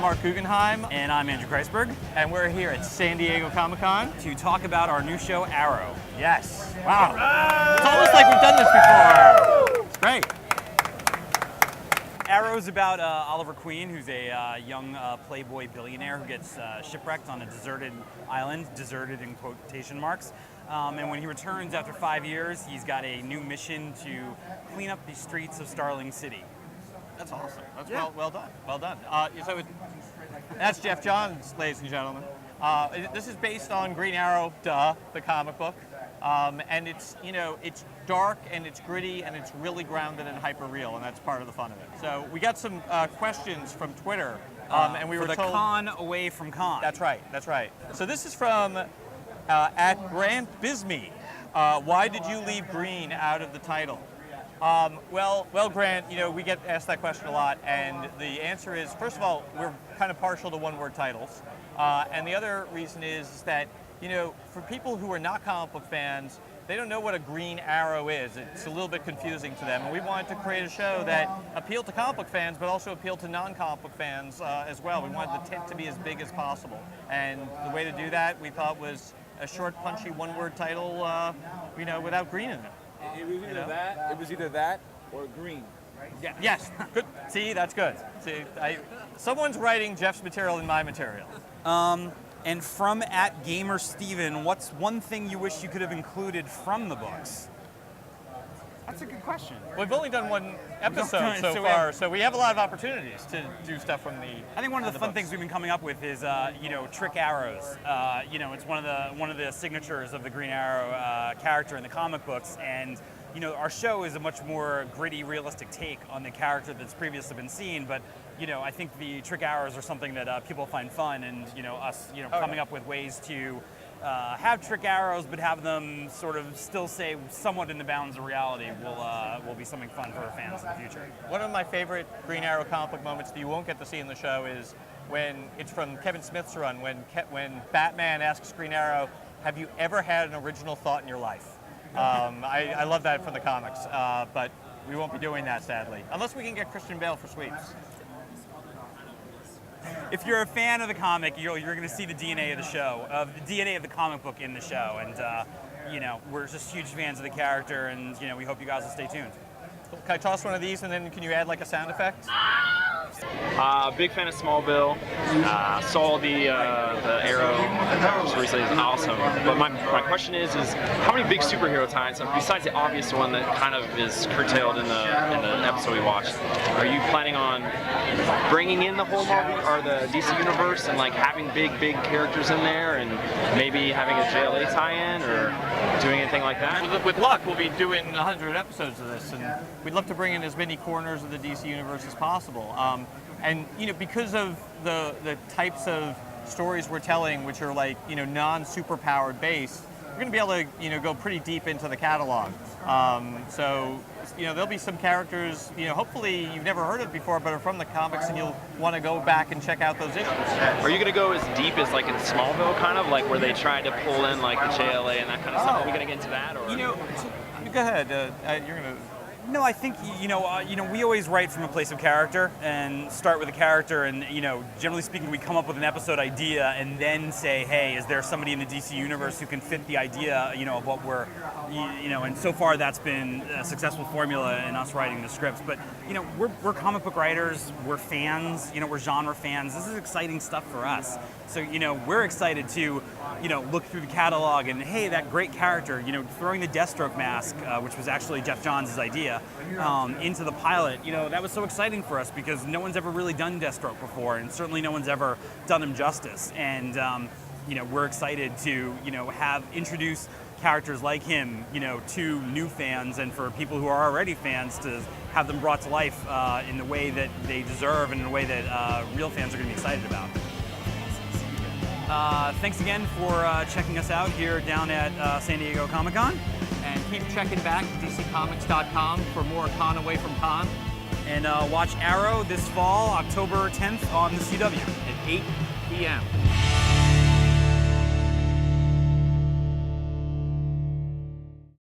Marc Guggenheim. And I'm Andrew Kreisberg. And we're here at San Diego Comic-Con to talk about our new show, Arrow. Yes. Wow. It's almost like we've done this before. It's great. Arrow is about Oliver Queen, who's a young playboy billionaire who gets shipwrecked on a deserted island, deserted in quotation marks. And when he returns after 5 years, he's got a new mission to clean up the streets of Starling City. That's awesome. That's well done. Well done. That's Jeff Johns, ladies and gentlemen. This is based on Green Arrow, the comic book. And it's dark and it's gritty and it's really grounded and hyper real, and that's part of the fun of it. So we got some questions from Twitter, and we were told con away from con. That's right. That's right. So this is from at Grant Bisme. Why did you leave green out of the title? Well, Grant, we get asked that question a lot, and the answer is, first of all, we're kind of partial to one-word titles, and the other reason is that, for people who are not comic book fans, they don't know what a Green Arrow is. It's a little bit confusing to them, and we wanted to create a show that appealed to comic book fans, but also appealed to non-comic book fans as well. We wanted the tent to be as big as possible, and the way to do that, we thought, was a short, punchy, one-word title, without green in it. It was either that or green. Yeah. Yes. Good. See, that's good. See, someone's writing Jeff's material in my material. And from at Gamer Steven, what's one thing you wish you could have included from the books? That's a good question. We've only done one episode so far, so we have a lot of opportunities to do stuff from the. I think one of the fun things we've been coming up with is, trick arrows. It's one of the signatures of the Green Arrow character in the comic books, and our show is a much more gritty, realistic take on the character that's previously been seen. But I think the trick arrows are something that people find fun, and coming up with ways to have trick arrows, but have them sort of still stay somewhat in the bounds of reality will be something fun for our fans in the future. One of my favorite Green Arrow comic book moments that you won't get to see in the show is when it's from Kevin Smith's run, when Batman asks Green Arrow, "Have you ever had an original thought in your life?" I love that from the comics, but we won't be doing that, sadly, unless we can get Christian Bale for sweeps. If you're a fan of the comic, you're going to see the DNA of the show, the DNA of the comic book in the show, and we're just huge fans of the character, and we hope you guys will stay tuned. Can I toss one of these, and then can you add like a sound effect? Big fan of Smallville. Saw the Arrow just recently. It's awesome. But my question is how many big superhero tie-ins, besides the obvious one that kind of is curtailed in the episode we watched, are you planning on bringing in the whole Marvel or the DC universe and like having big characters in there, and maybe having a JLA tie-in or doing anything like that? With luck, we'll be doing 100 episodes of this, and we'd love to bring in as many corners of the DC universe as possible. And because of the types of stories we're telling, which are like non-superpowered based, we're going to be able to go pretty deep into the catalog. So there'll be some characters hopefully you've never heard of before, but are from the comics, and you'll want to go back and check out those issues. Are you going to go as deep as like in Smallville, kind of like where they tried to pull in like the JLA and that kind of stuff? Are we going to get into that, or go ahead. You're going to. No, I think we always write from a place of character and start with a character, and generally speaking, we come up with an episode idea and then say, hey, is there somebody in the DC universe who can fit the idea of what we're and so far that's been a successful formula in us writing the scripts. But we're comic book writers, we're fans, we're genre fans. This is exciting stuff for us. So we're excited to look through the catalog and, hey, that great character, throwing the Deathstroke mask, which was actually Jeff Johns' idea, into the pilot. That was so exciting for us because no one's ever really done Deathstroke before, and certainly no one's ever done him justice. And we're excited to have introduce characters like him to new fans, and for people who are already fans to have them brought to life in the way that they deserve and in a way that real fans are going to be excited about. Thanks again for checking us out here down at San Diego Comic-Con. And keep checking back at DCComics.com for more Con Away from Con. And watch Arrow this fall, October 10th on the CW at 8 p.m.